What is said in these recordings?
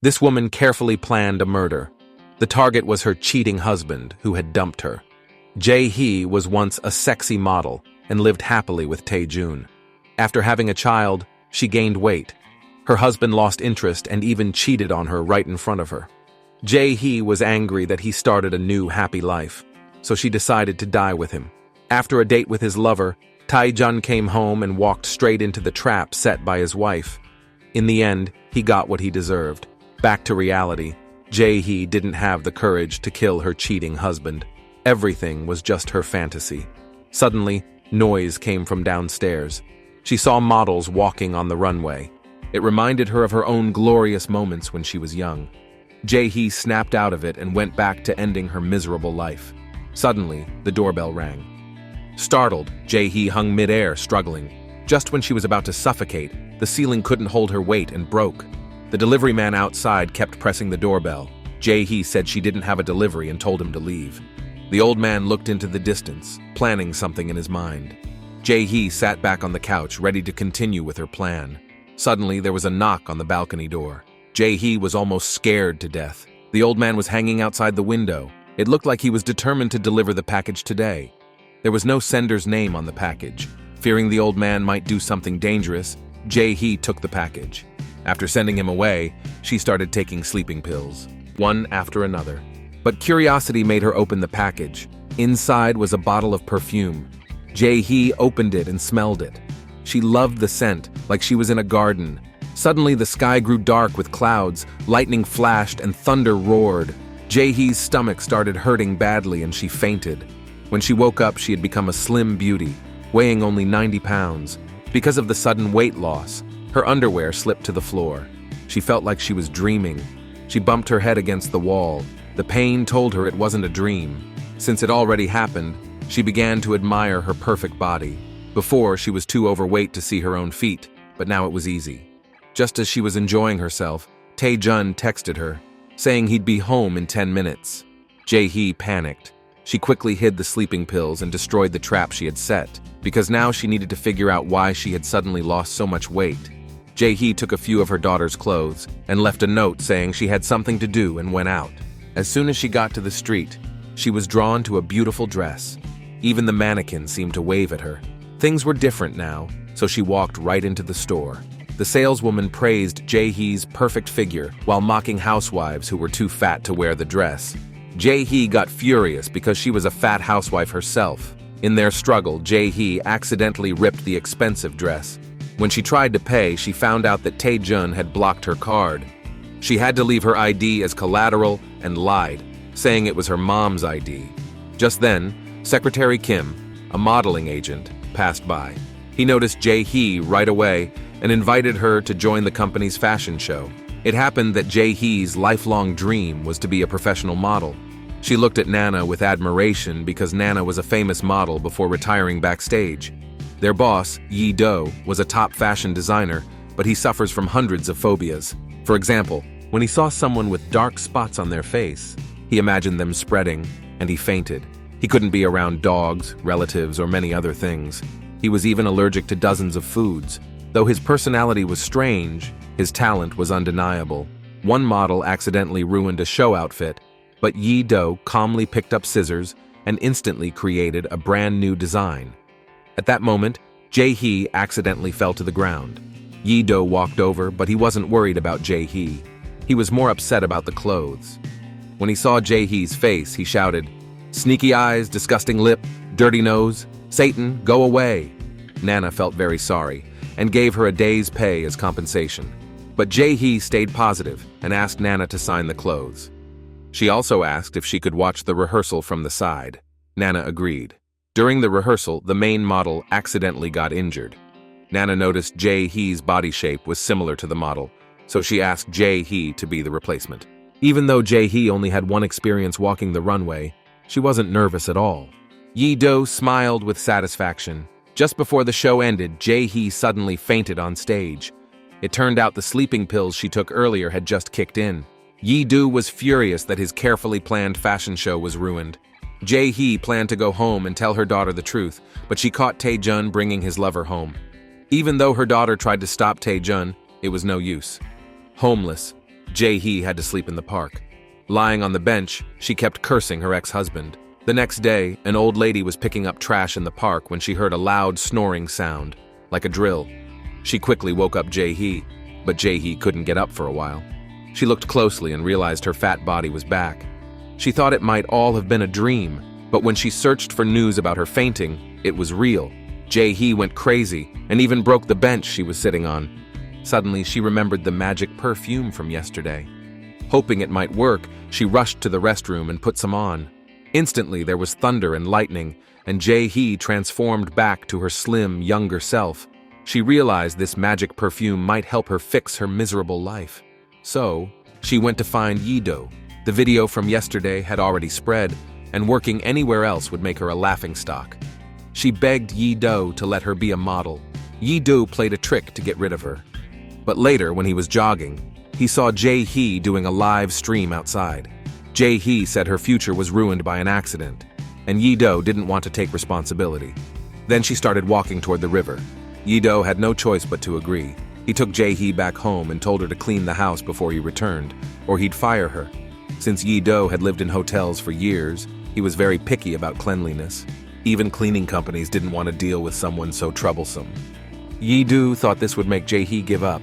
This woman carefully planned a murder. The target was her cheating husband, who had dumped her. Jae-hee was once a sexy model and lived happily with Tae-jun. After having a child, she gained weight. Her husband lost interest and even cheated on her right in front of her. Jae-hee was angry that he started a new happy life, so she decided to die with him. After a date with his lover, Tae-jun came home and walked straight into the trap set by his wife. In the end, he got what he deserved. Back to reality, Jae-hee didn't have the courage to kill her cheating husband. Everything was just her fantasy. Suddenly, noise came from downstairs. She saw models walking on the runway. It reminded her of her own glorious moments when she was young. Jae-hee snapped out of it and went back to ending her miserable life. Suddenly, the doorbell rang. Startled, Jae-hee hung midair, struggling. Just when she was about to suffocate, the ceiling couldn't hold her weight and broke. The delivery man outside kept pressing the doorbell. Jae-hee said she didn't have a delivery and told him to leave. The old man looked into the distance, planning something in his mind. Jae-hee sat back on the couch, ready to continue with her plan. Suddenly, there was a knock on the balcony door. Jae-hee was almost scared to death. The old man was hanging outside the window. It looked like he was determined to deliver the package today. There was no sender's name on the package. Fearing the old man might do something dangerous, Jae-hee took the package. After sending him away, she started taking sleeping pills, one after another. But curiosity made her open the package. Inside was a bottle of perfume. Jae-hee opened it and smelled it. She loved the scent, like she was in a garden. Suddenly the sky grew dark with clouds, lightning flashed and thunder roared. Jae-hee's stomach started hurting badly and she fainted. When she woke up, she had become a slim beauty, weighing only 90 pounds. Because of the sudden weight loss, her underwear slipped to the floor. She felt like she was dreaming. She bumped her head against the wall. The pain told her it wasn't a dream. Since it already happened, she began to admire her perfect body. Before, she was too overweight to see her own feet, but now it was easy. Just as she was enjoying herself, Tae-jun texted her, saying he'd be home in 10 minutes. Jae-hee panicked. She quickly hid the sleeping pills and destroyed the trap she had set, because now she needed to figure out why she had suddenly lost so much weight. Jae-hee took a few of her daughter's clothes and left a note saying she had something to do and went out. As soon as she got to the street, she was drawn to a beautiful dress. Even the mannequin seemed to wave at her. Things were different now, so she walked right into the store. The saleswoman praised Jae-hee's perfect figure while mocking housewives who were too fat to wear the dress. Jae-hee got furious because she was a fat housewife herself. In their struggle, Jae-hee accidentally ripped the expensive dress. When she tried to pay, she found out that Tae-jun had blocked her card. She had to leave her ID as collateral and lied, saying it was her mom's ID. Just then, Secretary Kim, a modeling agent, passed by. He noticed Jae-hee right away and invited her to join the company's fashion show. It happened that Jae-hee's lifelong dream was to be a professional model. She looked at Nana with admiration because Nana was a famous model before retiring backstage. Their boss, Ye-do, was a top fashion designer, but he suffers from hundreds of phobias. For example, when he saw someone with dark spots on their face, he imagined them spreading, and he fainted. He couldn't be around dogs, relatives, or many other things. He was even allergic to dozens of foods. Though his personality was strange, his talent was undeniable. One model accidentally ruined a show outfit, but Ye-do calmly picked up scissors and instantly created a brand new design. At that moment, Jae-hee accidentally fell to the ground. Ye-do walked over, but he wasn't worried about Jae-hee. He was more upset about the clothes. When he saw Jae-hee's face, he shouted, "Sneaky eyes, disgusting lip, dirty nose, Satan, go away." Nana felt very sorry and gave her a day's pay as compensation. But Jae-hee stayed positive and asked Nana to sign the clothes. She also asked if she could watch the rehearsal from the side. Nana agreed. During the rehearsal, the main model accidentally got injured. Nana noticed Jae-hee's body shape was similar to the model, so she asked Jae-hee to be the replacement. Even though Jae-hee only had one experience walking the runway, she wasn't nervous at all. Ye-do smiled with satisfaction. Just before the show ended, Jae-hee suddenly fainted on stage. It turned out the sleeping pills she took earlier had just kicked in. Ye-do was furious that his carefully planned fashion show was ruined. Jae-hee planned to go home and tell her daughter the truth, but she caught Tae-jun bringing his lover home. Even though her daughter tried to stop Tae-jun, it was no use. Homeless, Jae-hee had to sleep in the park. Lying on the bench, she kept cursing her ex-husband. The next day, an old lady was picking up trash in the park when she heard a loud snoring sound, like a drill. She quickly woke up Jae-hee, but Jae-hee couldn't get up for a while. She looked closely and realized her fat body was back. She thought it might all have been a dream, but when she searched for news about her fainting, it was real. Jae-hee went crazy and even broke the bench she was sitting on. Suddenly, she remembered the magic perfume from yesterday. Hoping it might work, she rushed to the restroom and put some on. Instantly, there was thunder and lightning, and Jae-hee transformed back to her slim, younger self. She realized this magic perfume might help her fix her miserable life. So, she went to find Ye-do. The video from yesterday had already spread, and working anywhere else would make her a laughingstock. She begged Ye-do to let her be a model. Ye-do played a trick to get rid of her. But later, when he was jogging, he saw Jae-hee doing a live stream outside. Jae-hee said her future was ruined by an accident, and Ye-do didn't want to take responsibility. Then she started walking toward the river. Ye-do had no choice but to agree. He took Jae-hee back home and told her to clean the house before he returned, or he'd fire her. Since Ye-do had lived in hotels for years, he was very picky about cleanliness. Even cleaning companies didn't want to deal with someone so troublesome. Ye-do thought this would make Jae-hee give up,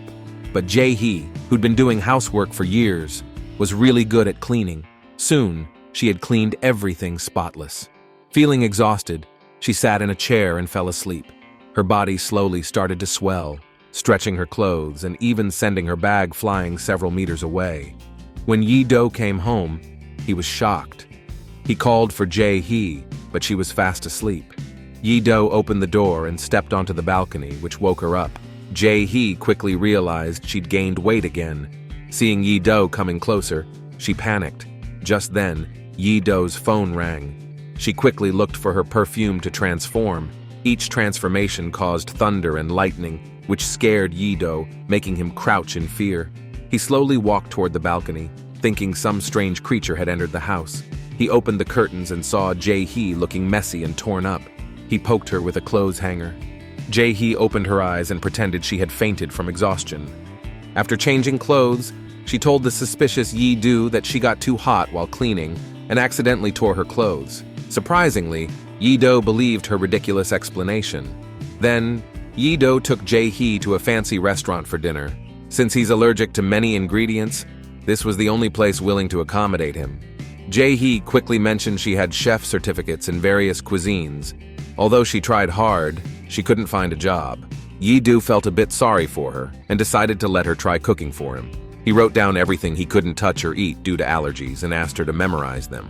but Jae-hee, who'd been doing housework for years, was really good at cleaning. Soon, she had cleaned everything spotless. Feeling exhausted, she sat in a chair and fell asleep. Her body slowly started to swell, stretching her clothes and even sending her bag flying several meters away. When Ye-do came home, he was shocked. He called for Jae-hee, but she was fast asleep. Ye-do opened the door and stepped onto the balcony, which woke her up. Jae-hee quickly realized she'd gained weight again. Seeing Ye-do coming closer, she panicked. Just then, Ye-do's phone rang. She quickly looked for her perfume to transform. Each transformation caused thunder and lightning, which scared Ye-do, making him crouch in fear. He slowly walked toward the balcony, thinking some strange creature had entered the house. He opened the curtains and saw Jae-hee looking messy and torn up. He poked her with a clothes hanger. Jae-hee opened her eyes and pretended she had fainted from exhaustion. After changing clothes, she told the suspicious Ye-do that she got too hot while cleaning and accidentally tore her clothes. Surprisingly, Ye-do believed her ridiculous explanation. Then, Ye-do took Jae-hee to a fancy restaurant for dinner. Since he's allergic to many ingredients, this was the only place willing to accommodate him. Jae-hee quickly mentioned she had chef certificates in various cuisines. Although she tried hard, she couldn't find a job. Ye-do felt a bit sorry for her and decided to let her try cooking for him. He wrote down everything he couldn't touch or eat due to allergies and asked her to memorize them.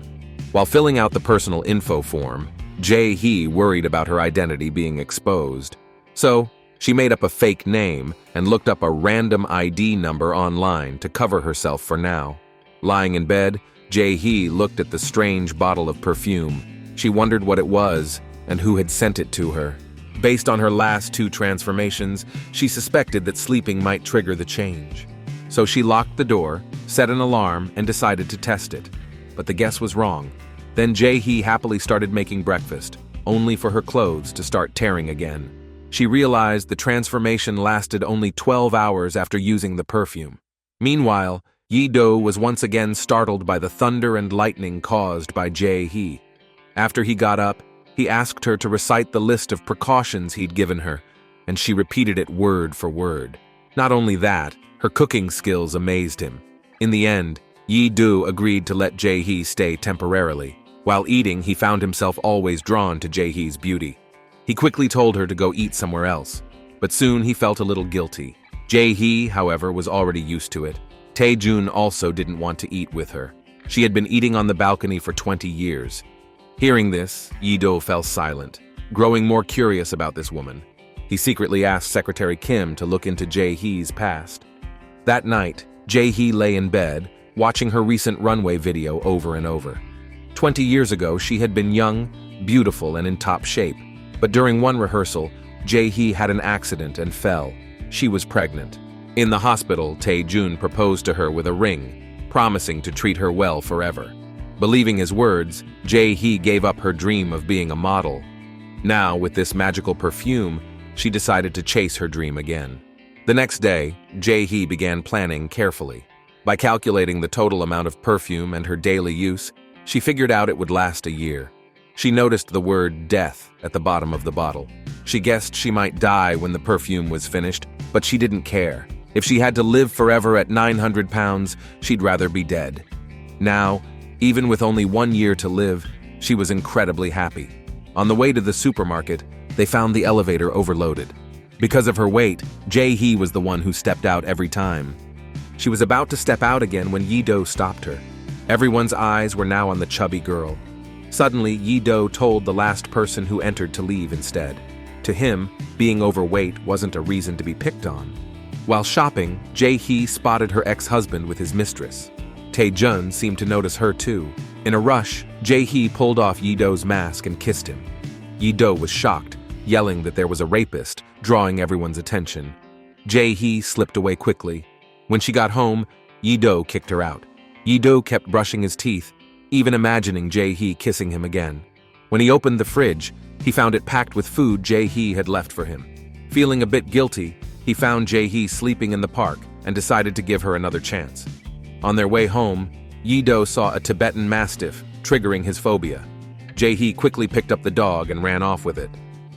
While filling out the personal info form, Jae-hee worried about her identity being exposed. So, she made up a fake name and looked up a random ID number online to cover herself for now. Lying in bed, Jae-hee looked at the strange bottle of perfume. She wondered what it was and who had sent it to her. Based on her last two transformations, she suspected that sleeping might trigger the change. So she locked the door, set an alarm, and decided to test it. But the guess was wrong. Then Jae-hee happily started making breakfast, only for her clothes to start tearing again. She realized the transformation lasted only 12 hours after using the perfume. Meanwhile, Ye-do was once again startled by the thunder and lightning caused by Jae-hee. After he got up, he asked her to recite the list of precautions he'd given her, and she repeated it word for word. Not only that, her cooking skills amazed him. In the end, Ye-do agreed to let Jae-hee stay temporarily. While eating, he found himself always drawn to Jae-hee's beauty. He quickly told her to go eat somewhere else, but soon he felt a little guilty. Jae-hee, however, was already used to it. Tae-jun also didn't want to eat with her. She had been eating on the balcony for 20 years. Hearing this, Ye-do fell silent, growing more curious about this woman. He secretly asked Secretary Kim to look into Jae-hee's past. That night, Jae-hee lay in bed, watching her recent runway video over and over. 20 years ago, she had been young, beautiful, and in top shape. But during one rehearsal, Jae-hee had an accident and fell. She was pregnant. In the hospital, Tae-jun proposed to her with a ring, promising to treat her well forever. Believing his words, Jae-hee gave up her dream of being a model. Now, with this magical perfume, she decided to chase her dream again. The next day, Jae-hee began planning carefully. By calculating the total amount of perfume and her daily use, she figured out it would last a year. She noticed the word death at the bottom of the bottle. She guessed she might die when the perfume was finished, but she didn't care. If she had to live forever at 900 pounds, she'd rather be dead. Now, even with only 1 year to live, she was incredibly happy. On the way to the supermarket, they found the elevator overloaded. Because of her weight, Jae-hee was the one who stepped out every time. She was about to step out again when Ye-do stopped her. Everyone's eyes were now on the chubby girl. Suddenly, Ye-do told the last person who entered to leave instead. To him, being overweight wasn't a reason to be picked on. While shopping, Jae-hee spotted her ex-husband with his mistress. Tae-jun seemed to notice her too. In a rush, Jae-hee pulled off Ye-do's mask and kissed him. Ye-do was shocked, yelling that there was a rapist, drawing everyone's attention. Jae-hee slipped away quickly. When she got home, Ye-do kicked her out. Ye-do kept brushing his teeth, even imagining Jae-hee kissing him again. When he opened the fridge, he found it packed with food Jae-hee had left for him. Feeling a bit guilty, he found Jae-hee sleeping in the park and decided to give her another chance. On their way home, Ye-do saw a Tibetan Mastiff, triggering his phobia. Jae-hee quickly picked up the dog and ran off with it.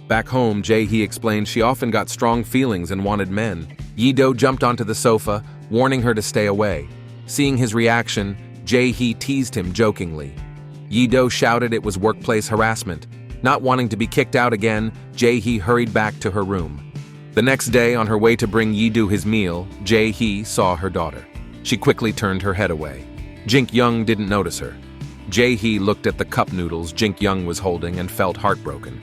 Back home, Jae-hee explained she often got strong feelings and wanted men. Ye-do jumped onto the sofa, warning her to stay away. Seeing his reaction, Jae-hee teased him jokingly. Ye-do shouted it was workplace harassment. Not wanting to be kicked out again, Jae-hee hurried back to her room. The next day, on her way to bring Ye-do his meal, Jae-hee saw her daughter. She quickly turned her head away. Jin-young didn't notice her. Jae-hee looked at the cup noodles Jin-young was holding and felt heartbroken.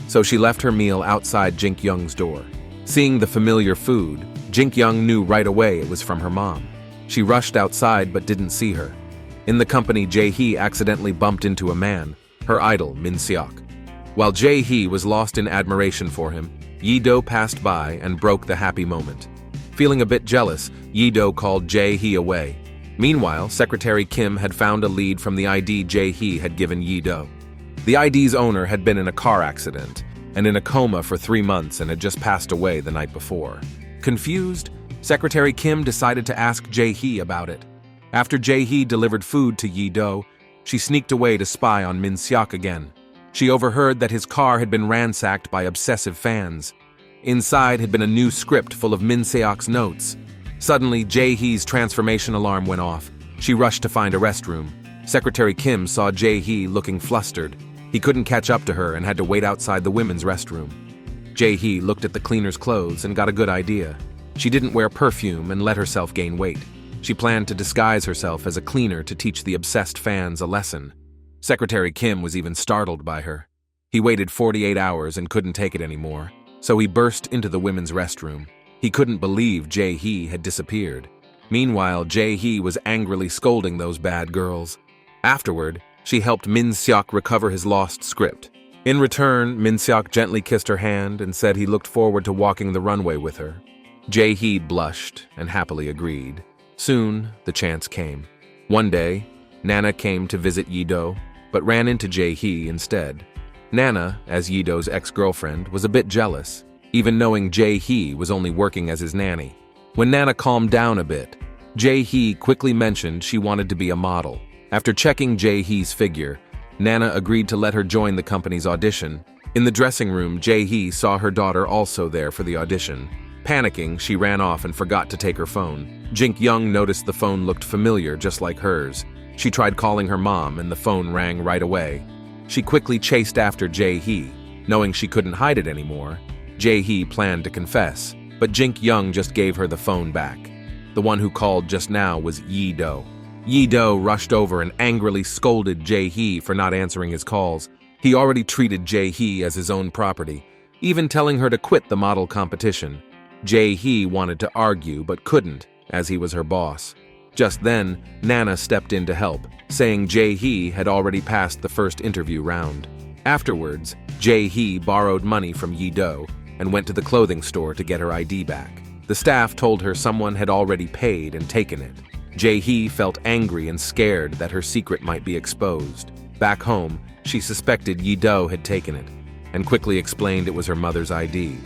So she left her meal outside Jin-young's door. Seeing the familiar food, Jin-young knew right away it was from her mom. She rushed outside but didn't see her. In the company, Jae-hee accidentally bumped into a man, her idol, Min Seok. While Jae-hee was lost in admiration for him, Ye-do passed by and broke the happy moment. Feeling a bit jealous, Ye-do called Jae-hee away. Meanwhile, Secretary Kim had found a lead from the ID Jae-hee had given Ye-do. The ID's owner had been in a car accident and in a coma for 3 months and had just passed away the night before. Confused, Secretary Kim decided to ask Jae-hee about it. After Jae-hee delivered food to Ye-do, she sneaked away to spy on Min Seok again. She overheard that his car had been ransacked by obsessive fans. Inside had been a new script full of Min Seok's notes. Suddenly, Jae-hee's transformation alarm went off. She rushed to find a restroom. Secretary Kim saw Jae-hee looking flustered. He couldn't catch up to her and had to wait outside the women's restroom. Jae-hee looked at the cleaner's clothes and got a good idea. She didn't wear perfume and let herself gain weight. She planned to disguise herself as a cleaner to teach the obsessed fans a lesson. Secretary Kim was even startled by her. He waited 48 hours and couldn't take it anymore, so he burst into the women's restroom. He couldn't believe Jae-hee had disappeared. Meanwhile, Jae-hee was angrily scolding those bad girls. Afterward, she helped Min Seok recover his lost script. In return, Min Seok gently kissed her hand and said he looked forward to walking the runway with her. Jae-hee blushed and happily agreed. Soon, the chance came. One day, Nana came to visit Ye-do, but ran into Jae-hee instead. Nana, as Ye-do's ex-girlfriend, was a bit jealous, even knowing Jae-hee was only working as his nanny. When Nana calmed down a bit, Jae-hee quickly mentioned she wanted to be a model. After checking Jae-hee's figure, Nana agreed to let her join the company's audition. In the dressing room, Jae-hee saw her daughter also there for the audition. Panicking, she ran off and forgot to take her phone. Jin-young noticed the phone looked familiar, just like hers. She tried calling her mom, and the phone rang right away. She quickly chased after Jae-hee. Knowing she couldn't hide it anymore, Jae-hee planned to confess, but Jin-young just gave her the phone back. The one who called just now was Ye-do. Ye-do rushed over and angrily scolded Jae-hee for not answering his calls. He already treated Jae-hee as his own property, even telling her to quit the model competition. Jae-hee wanted to argue but couldn't, as he was her boss. Just then, Nana stepped in to help, saying Jae-hee had already passed the first interview round. Afterwards, Jae-hee borrowed money from Ye-do and went to the clothing store to get her ID back. The staff told her someone had already paid and taken it. Jae-hee felt angry and scared that her secret might be exposed. Back home, she suspected Ye-do had taken it, and quickly explained it was her mother's ID.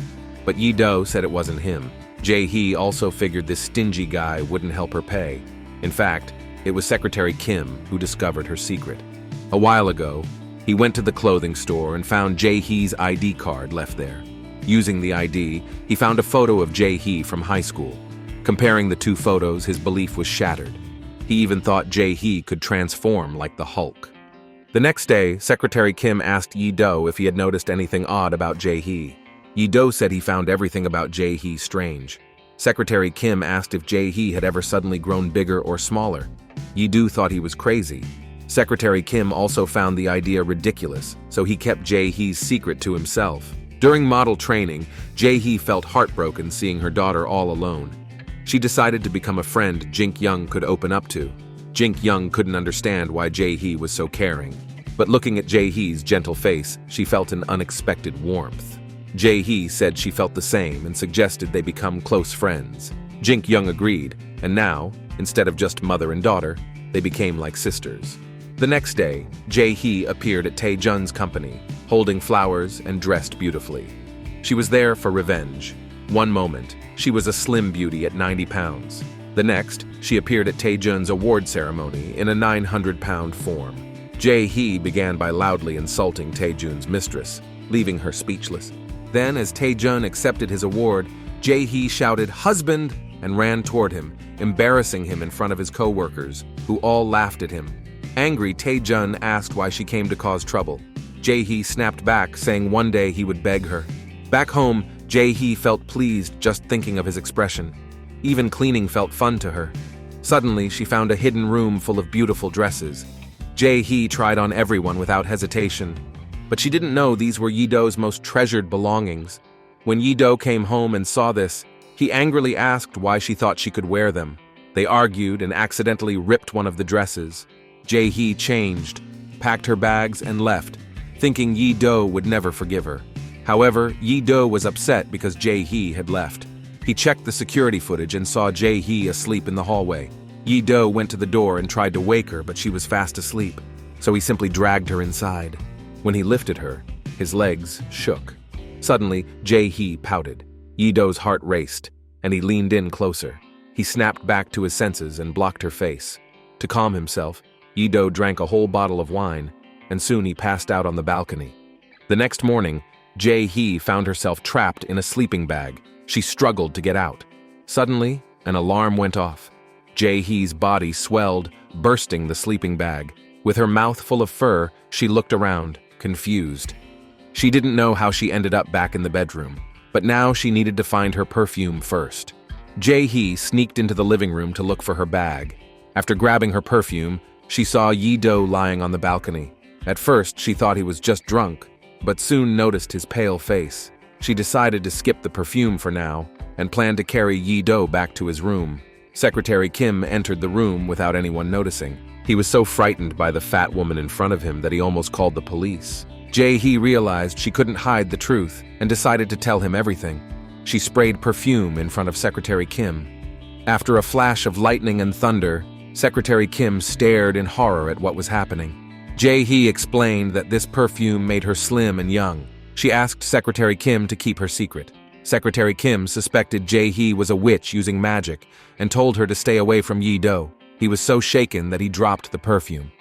But Ye-do said it wasn't him. Jae-hee also figured this stingy guy wouldn't help her pay. In fact, it was Secretary Kim who discovered her secret. A while ago, he went to the clothing store and found Jae-hee's ID card left there. Using the ID, he found a photo of Jae-hee from high school. Comparing the two photos, his belief was shattered. He even thought Jae-hee could transform like the Hulk. The next day, Secretary Kim asked Ye-do if he had noticed anything odd about Jae-hee. Ye-do said he found everything about Jae-hee strange. Secretary Kim asked if Jae-hee had ever suddenly grown bigger or smaller. Ye-do thought he was crazy. Secretary Kim also found the idea ridiculous, so he kept Jae-hee's secret to himself. During model training, Jae-hee felt heartbroken seeing her daughter all alone. She decided to become a friend Jin-young could open up to. Jin-young couldn't understand why Jae-hee was so caring. But looking at Jae-hee's gentle face, she felt an unexpected warmth. Jae-hee said she felt the same and suggested they become close friends. Jin-young agreed, and now, instead of just mother and daughter, they became like sisters. The next day, Jae-hee appeared at Tae-jun's company, holding flowers and dressed beautifully. She was there for revenge. One moment, she was a slim beauty at 90 pounds. The next, she appeared at Tae-jun's award ceremony in a 900-pound form. Jae-hee began by loudly insulting Tae-jun's mistress, leaving her speechless. Then, as Tae-jun accepted his award, Jae-hee shouted, "Husband!" and ran toward him, embarrassing him in front of his co-workers, who all laughed at him. Angry, Tae-jun asked why she came to cause trouble. Jae-hee snapped back, saying one day he would beg her. Back home, Jae-hee felt pleased just thinking of his expression. Even cleaning felt fun to her. Suddenly, she found a hidden room full of beautiful dresses. Jae-hee tried on everyone without hesitation. But she didn't know these were Ye-do's most treasured belongings. When Ye-do came home and saw this, he angrily asked why she thought she could wear them. They argued and accidentally ripped one of the dresses. Jae-hee changed, packed her bags, and left, thinking Ye-do would never forgive her. However, Ye-do was upset because Jae-hee had left. He checked the security footage and saw Jae-hee asleep in the hallway. Ye-do went to the door and tried to wake her, but she was fast asleep, so he simply dragged her inside. When he lifted her, his legs shook. Suddenly, Jae-hee pouted. Ye-do's heart raced, and he leaned in closer. He snapped back to his senses and blocked her face. To calm himself, Ye-do drank a whole bottle of wine, and soon he passed out on the balcony. The next morning, Jae-hee found herself trapped in a sleeping bag. She struggled to get out. Suddenly, an alarm went off. Jae-hee's body swelled, bursting the sleeping bag. With her mouth full of fur, she looked around, confused. She didn't know how she ended up back in the bedroom, but now she needed to find her perfume first. Jae-hee sneaked into the living room to look for her bag. After grabbing her perfume, she saw Ye-do lying on the balcony. At first, she thought he was just drunk, but soon noticed his pale face. She decided to skip the perfume for now and planned to carry Ye-do back to his room. Secretary Kim entered the room without anyone noticing. He was so frightened by the fat woman in front of him that he almost called the police. Jae-hee realized she couldn't hide the truth and decided to tell him everything. She sprayed perfume in front of Secretary Kim. After a flash of lightning and thunder, Secretary Kim stared in horror at what was happening. Jae-hee explained that this perfume made her slim and young. She asked Secretary Kim to keep her secret. Secretary Kim suspected Jae-hee was a witch using magic and told her to stay away from Ye-do. He was so shaken that he dropped the perfume.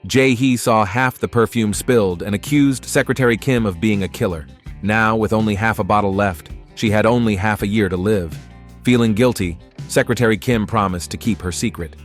Jae-hee saw half the perfume spilled and accused Secretary Kim of being a killer. Now, with only half a bottle left, she had only half a year to live. Feeling guilty, Secretary Kim promised to keep her secret.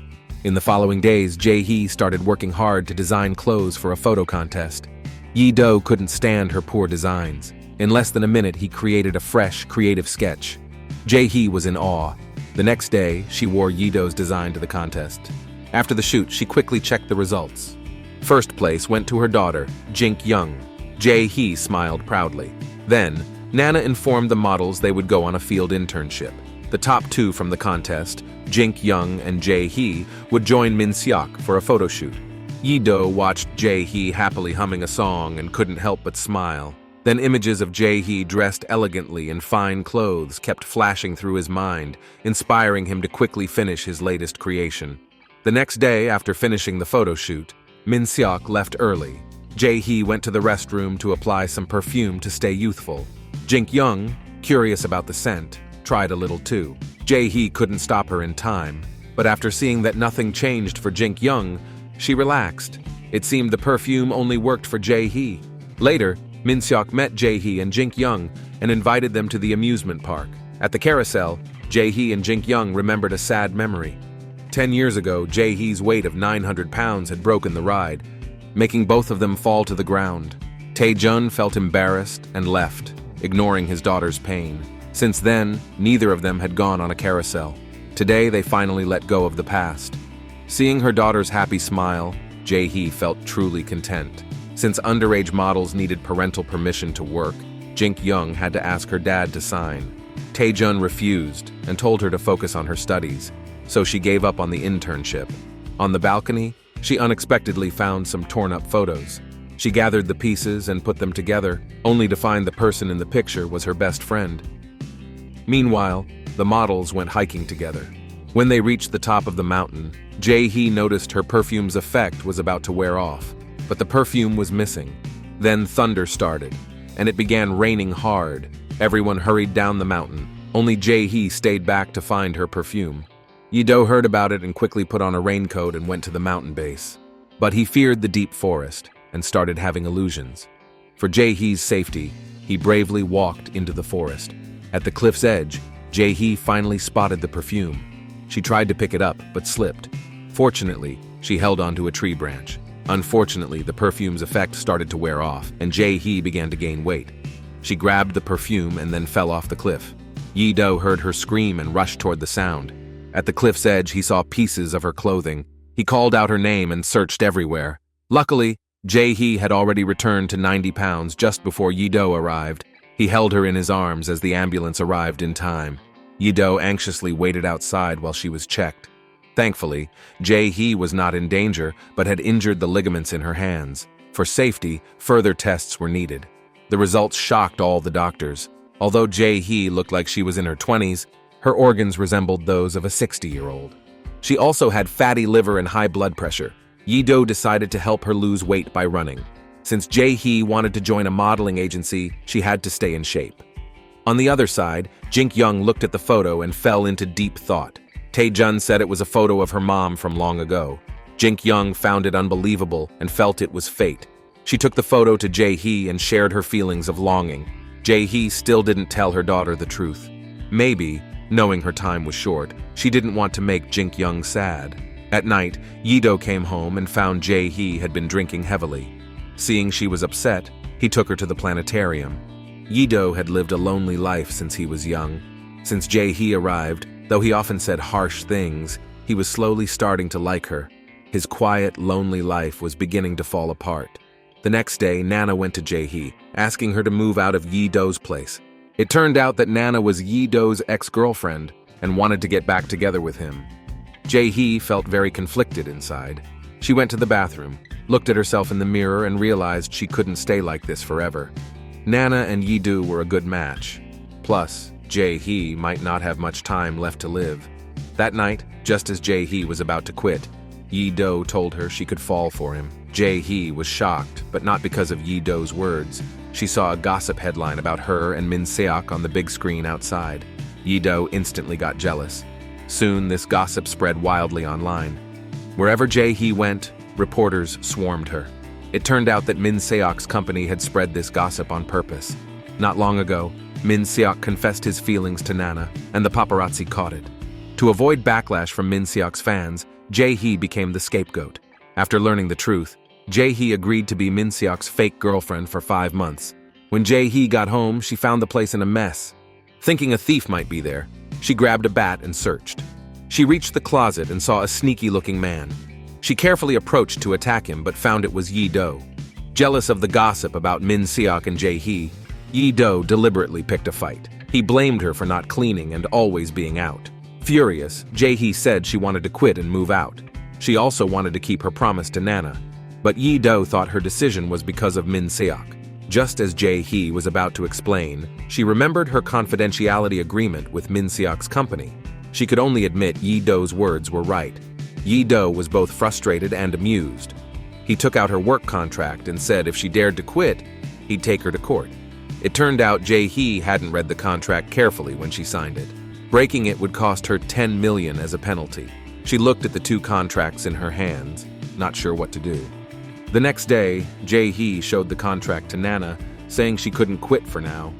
In the following days, Jae-hee started working hard to design clothes for a photo contest. Ye-do couldn't stand her poor designs. In less than a minute, he created a fresh, creative sketch. Jae-hee was in awe. The next day, she wore Ye-do's design to the contest. After the shoot, she quickly checked the results. First place went to her daughter, Jin-young. Jae-hee smiled proudly. Then, Nana informed the models they would go on a field internship. The top two from the contest, Jin-young and Jae-hee, would join Min Seok for a photo shoot. Ye-do watched Jae-hee happily humming a song and couldn't help but smile. Then images of Jae-hee dressed elegantly in fine clothes kept flashing through his mind, inspiring him to quickly finish his latest creation. The next day, after finishing the photo shoot, Min Seok left early. Jae-hee went to the restroom to apply some perfume to stay youthful. Jin-young, curious about the scent, tried a little too. Jae-hee couldn't stop her in time, But after seeing that nothing changed for Jin-young, she relaxed. It seemed the perfume only worked for Jae-hee. Later, Min-seok met Jae-hee and Jin-young and invited them to the amusement park. At the carousel, Jae-hee and Jin-young remembered a sad memory. 10 years ago, Jae-hee's weight of 900 pounds had broken the ride, making both of them fall to the ground. Tae-jun felt embarrassed and left, ignoring his daughter's pain. Since then, neither of them had gone on a carousel. Today, they finally let go of the past. Seeing her daughter's happy smile, Jae-hee felt truly content. Since underage models needed parental permission to work, Jin-young had to ask her dad to sign. Tae-jun refused and told her to focus on her studies, so she gave up on the internship. On the balcony, she unexpectedly found some torn-up photos. She gathered the pieces and put them together, only to find the person in the picture was her best friend. Meanwhile, the models went hiking together. When they reached the top of the mountain, Jae-hee noticed her perfume's effect was about to wear off, but the perfume was missing. Then thunder started, and it began raining hard. Everyone hurried down the mountain. Only Jae-hee stayed back to find her perfume. Ye-do heard about it and quickly put on a raincoat and went to the mountain base. But he feared the deep forest and started having illusions. For Jae-hee's safety, he bravely walked into the forest. At the cliff's edge, Jae-hee finally spotted the perfume. She tried to pick it up, but slipped. Fortunately, she held onto a tree branch. Unfortunately, the perfume's effect started to wear off, and Jae-hee began to gain weight. She grabbed the perfume and then fell off the cliff. Ye-do heard her scream and rushed toward the sound. At the cliff's edge, he saw pieces of her clothing. He called out her name and searched everywhere. Luckily, Jae-hee had already returned to 90 pounds just before Ye-do arrived. He held her in his arms as the ambulance arrived in time. Ye-do anxiously waited outside while she was checked. Thankfully, Jae-hee was not in danger but had injured the ligaments in her hands. For safety, further tests were needed. The results shocked all the doctors. Although Jae-hee looked like she was in her 20s, her organs resembled those of a 60-year-old. She also had fatty liver and high blood pressure. Ye-do decided to help her lose weight by running. Since Jae-hee wanted to join a modeling agency, she had to stay in shape. On the other side, Jin-young looked at the photo and fell into deep thought. Tae-jun said it was a photo of her mom from long ago. Jin-young found it unbelievable and felt it was fate. She took the photo to Jae-hee and shared her feelings of longing. Jae-hee still didn't tell her daughter the truth. Maybe, knowing her time was short, she didn't want to make Jin-young sad. At night, Ye-do came home and found Jae-hee had been drinking heavily. Seeing she was upset, he took her to the planetarium. Ye-do had lived a lonely life since he was young. Since Jae-hee arrived, though he often said harsh things, he was slowly starting to like her. His quiet, lonely life was beginning to fall apart. The next day, Nana went to Jae-hee, asking her to move out of Ye-do's place. It turned out that Nana was Ye-do's ex-girlfriend and wanted to get back together with him. Jae-hee felt very conflicted inside. She went to the bathroom, looked at herself in the mirror and realized she couldn't stay like this forever. Nana and Ye-do were a good match. Plus, Jae-hee might not have much time left to live. That night, just as Jae-hee was about to quit, Ye-do told her she could fall for him. Jae-hee was shocked, but not because of Ye-do's words. She saw a gossip headline about her and Min Seok on the big screen outside. Ye-do instantly got jealous. Soon, this gossip spread wildly online. Wherever Jae-hee went, reporters swarmed her. It turned out that Min Seok's company had spread this gossip on purpose. Not long ago, Min Seok confessed his feelings to Nana, and the paparazzi caught it. To avoid backlash from Min Seok's fans, Jae-hee became the scapegoat. After learning the truth, Jae-hee agreed to be Min Seok's fake girlfriend for 5 months. When Jae-hee got home, she found the place in a mess. Thinking a thief might be there, she grabbed a bat and searched. She reached the closet and saw a sneaky-looking man. She carefully approached to attack him but found it was Ye-do. Jealous of the gossip about Min Seok and Jae-hee, Ye-do deliberately picked a fight. He blamed her for not cleaning and always being out. Furious, Jae-hee said she wanted to quit and move out. She also wanted to keep her promise to Nana. But Ye-do thought her decision was because of Min Seok. Just as Jae-hee was about to explain, she remembered her confidentiality agreement with Min Seok's company. She could only admit Ye-do's words were right. Ye-do was both frustrated and amused. He took out her work contract and said if she dared to quit, he'd take her to court. It turned out Jae-hee hadn't read the contract carefully when she signed it. Breaking it would cost her $10 million as a penalty. She looked at the two contracts in her hands, not sure what to do. The next day, Jae-hee showed the contract to Nana, saying she couldn't quit for now.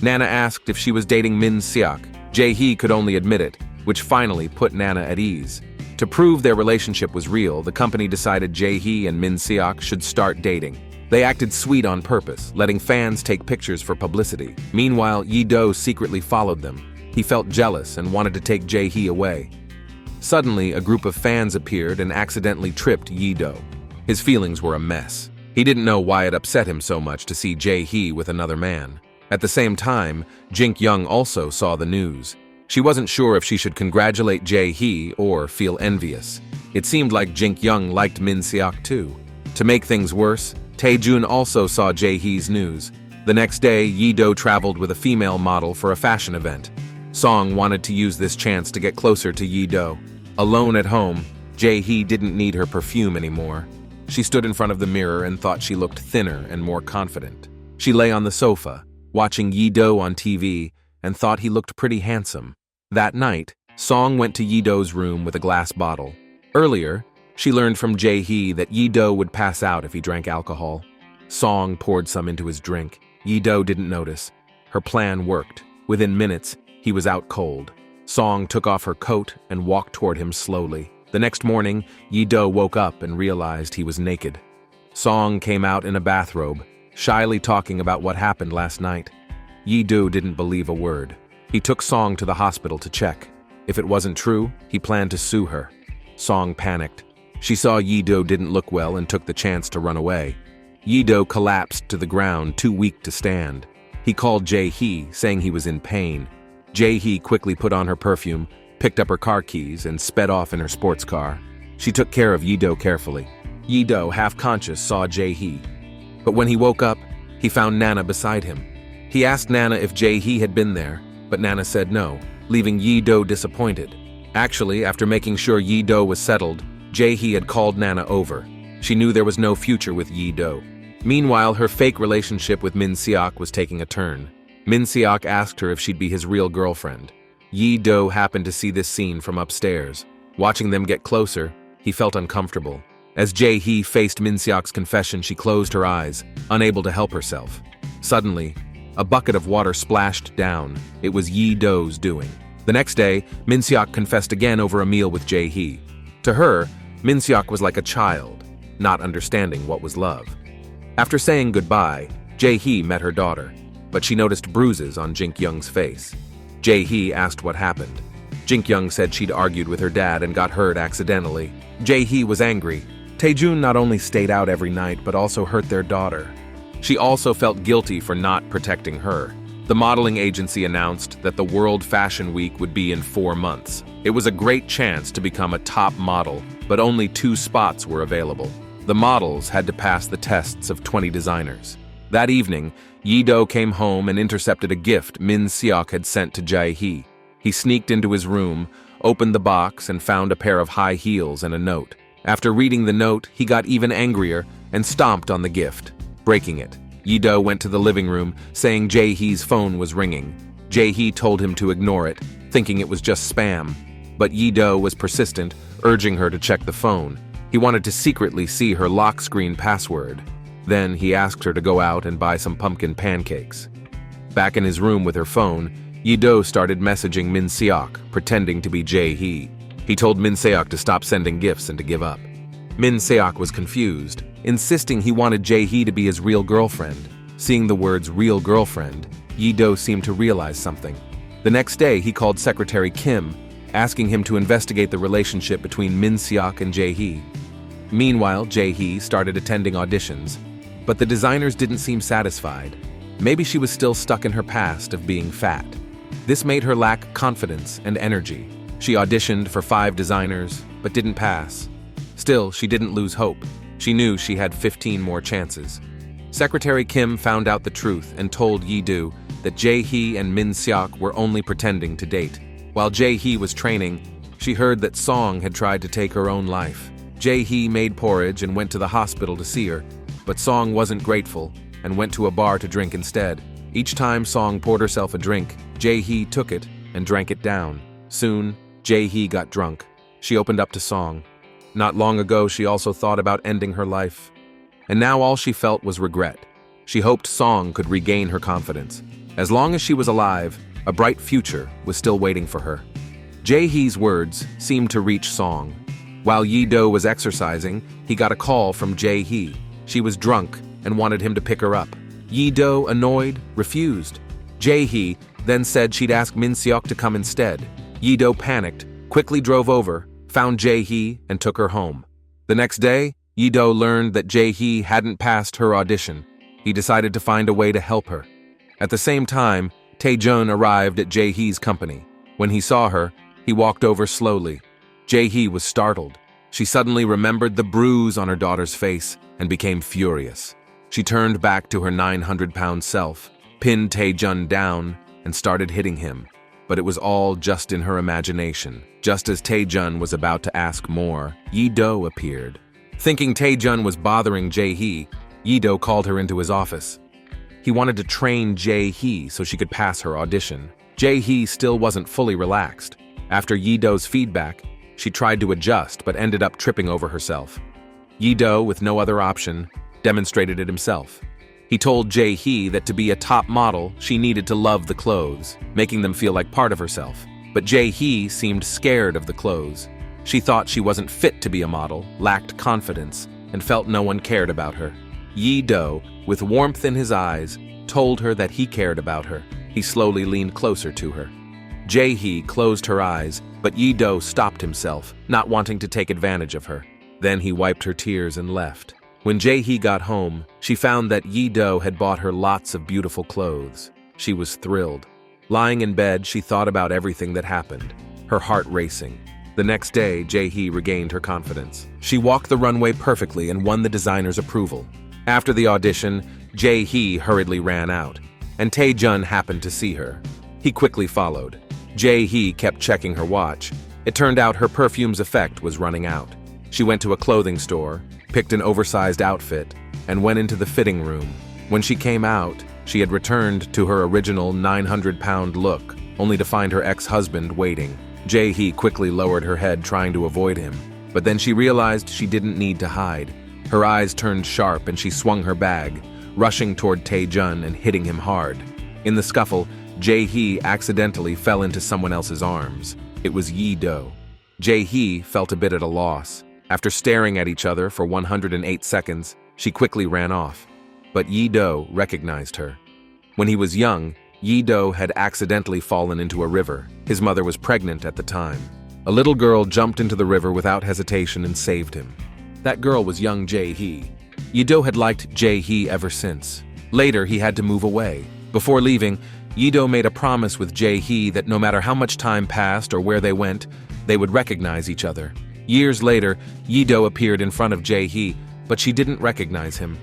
Nana asked if she was dating Min Seok. Jae-hee could only admit it, which finally put Nana at ease. To prove their relationship was real, the company decided Jae-hee and Min Seok should start dating. They acted sweet on purpose, letting fans take pictures for publicity. Meanwhile, Ye-do secretly followed them. He felt jealous and wanted to take Jae-hee away. Suddenly, a group of fans appeared and accidentally tripped Ye-do. His feelings were a mess. He didn't know why it upset him so much to see Jae-hee with another man. At the same time, Jin-young also saw the news. She wasn't sure if she should congratulate Jae-hee or feel envious. It seemed like Jin-young liked Min Seok too. To make things worse, Tae-jun also saw Jae-hee's news. The next day, Ye-do traveled with a female model for a fashion event. Song wanted to use this chance to get closer to Ye-do. Alone at home, Jae-hee didn't need her perfume anymore. She stood in front of the mirror and thought she looked thinner and more confident. She lay on the sofa, watching Ye-do on TV, and thought he looked pretty handsome. That night, Song went to Ye-do's room with a glass bottle. Earlier, she learned from Jae-hee that Ye-do would pass out if he drank alcohol. Song poured some into his drink. Ye-do didn't notice. Her plan worked. Within minutes, he was out cold. Song took off her coat and walked toward him slowly. The next morning, Ye-do woke up and realized he was naked. Song came out in a bathrobe, shyly talking about what happened last night. Ye-do didn't believe a word. He took Song to the hospital to check. If it wasn't true, he planned to sue her. Song panicked. She saw Ye-do didn't look well and took the chance to run away. Ye-do collapsed to the ground, too weak to stand. He called Jae-hee, saying he was in pain. Jae-hee quickly put on her perfume, picked up her car keys, and sped off in her sports car. She took care of Ye-do carefully. Ye-do, half-conscious, saw Jae-hee. But when he woke up, he found Nana beside him. He asked Nana if Jae-hee had been there, but Nana said no, leaving Ye-do disappointed. Actually, after making sure Ye-do was settled, Jae-hee had called Nana over. She knew there was no future with Ye-do. Meanwhile, her fake relationship with Min Seok was taking a turn. Min Seok asked her if she'd be his real girlfriend. Ye-do happened to see this scene from upstairs. Watching them get closer, he felt uncomfortable. As Jae-hee faced Min Seok's confession, she closed her eyes, unable to help herself. Suddenly, a bucket of water splashed down. It was Ye-do's doing. The next day, Min Seok confessed again over a meal with Jae-hee. To her, Min Seok was like a child, not understanding what was love. After saying goodbye, Jae-hee met her daughter, but she noticed bruises on Jin-young's face. Jae-hee asked what happened. Jin-young said she'd argued with her dad and got hurt accidentally. Jae-hee was angry. Tae-jun not only stayed out every night, but also hurt their daughter. She also felt guilty for not protecting her. The modeling agency announced that the World Fashion Week would be in 4 months. It was a great chance to become a top model, but only 2 spots were available. The models had to pass the tests of 20 designers. That evening, Ye-do came home and intercepted a gift Min Seok had sent to Jae-hee. He sneaked into his room, opened the box, and found a pair of high heels and a note. After reading the note, he got even angrier and stomped on the gift, breaking it. Ye-do went to the living room, saying Jae-hee's phone was ringing. Jae-hee told him to ignore it, thinking it was just spam. But Ye-do was persistent, urging her to check the phone. He wanted to secretly see her lock screen password. Then he asked her to go out and buy some pumpkin pancakes. Back in his room with her phone, Ye-do started messaging Min Seok, pretending to be Jae-hee. He told Min Seok to stop sending gifts and to give up. Min Seok was confused, insisting he wanted Jae-hee to be his real girlfriend. Seeing the words real girlfriend, Ye-do seemed to realize something. The next day, he called Secretary Kim, asking him to investigate the relationship between Min Seok and Jae-hee. Meanwhile, Jae-hee started attending auditions, but the designers didn't seem satisfied. Maybe she was still stuck in her past of being fat. This made her lack confidence and energy. She auditioned for 5 designers, but didn't pass. Still, she didn't lose hope. She knew she had 15 more chances. Secretary Kim found out the truth and told Ye-do that Jae-hee and Min Seok were only pretending to date. While Jae-hee was training, she heard that Song had tried to take her own life. Jae-hee made porridge and went to the hospital to see her, but Song wasn't grateful and went to a bar to drink instead. Each time Song poured herself a drink, Jae-hee took it and drank it down. Soon, Jae-hee got drunk. she opened up to Song. Not long ago, she also thought about ending her life. And now all she felt was regret. She hoped Song could regain her confidence. As long as she was alive, a bright future was still waiting for her. Jae-hee's words seemed to reach Song. While Ye-do was exercising, he got a call from Jae-hee. She was drunk and wanted him to pick her up. Ye-do, annoyed, refused. Jae-hee then said she'd ask Min Seok to come instead. Ye-do panicked, quickly drove over, found Jae-hee, and took her home. The next day, Ye-do learned that Jae-hee hadn't passed her audition. He decided to find a way to help her. At the same time, Tae-jun arrived at Jae-hee's company. When he saw her, he walked over slowly. Jae-hee was startled. She suddenly remembered the bruise on her daughter's face and became furious. She turned back to her 900-pound self, pinned Tae-jun down, and started hitting him. But it was all just in her imagination. Just as Tae-jun was about to ask more, Ye-do appeared. Thinking Tae-jun was bothering Jae-hee, Ye-do called her into his office. He wanted to train Jae-hee so she could pass her audition. Jae-hee still wasn't fully relaxed. After Ye-do's feedback, she tried to adjust but ended up tripping over herself. Ye-do, with no other option, demonstrated it himself. He told Jae-hee that to be a top model, she needed to love the clothes, making them feel like part of herself. But Jae-hee seemed scared of the clothes. She thought she wasn't fit to be a model, lacked confidence, and felt no one cared about her. Ye-do, with warmth in his eyes, told her that he cared about her. He slowly leaned closer to her. Jae-hee closed her eyes, but Ye-do stopped himself, not wanting to take advantage of her. Then he wiped her tears and left. When Jae-hee got home, she found that Ye-do had bought her lots of beautiful clothes. She was thrilled. Lying in bed, she thought about everything that happened, her heart racing. The next day, Jae-hee regained her confidence. She walked the runway perfectly and won the designer's approval. After the audition, Jae-hee hurriedly ran out, and Tae-jun happened to see her. He quickly followed. Jae-hee kept checking her watch. It turned out her perfume's effect was running out. She went to a clothing store, picked an oversized outfit, and went into the fitting room. When she came out, she had returned to her original 900-pound look, only to find her ex-husband waiting. Jae-hee quickly lowered her head, trying to avoid him. But then she realized she didn't need to hide. Her eyes turned sharp and she swung her bag, rushing toward Tae-jun and hitting him hard. In the scuffle, Jae-hee accidentally fell into someone else's arms. It was Ye-do. Jae-hee felt a bit at a loss. After staring at each other for 108 seconds, she quickly ran off. But Ye-do recognized her. When he was young, Ye-do had accidentally fallen into a river. His mother was pregnant at the time. A little girl jumped into the river without hesitation and saved him. That girl was young Jae-hee. Ye-do had liked Jae-hee ever since. Later, he had to move away. Before leaving, Ye-do made a promise with Jae-hee that no matter how much time passed or where they went, they would recognize each other. Years later, Ye-do appeared in front of Jae-hee, but she didn't recognize him.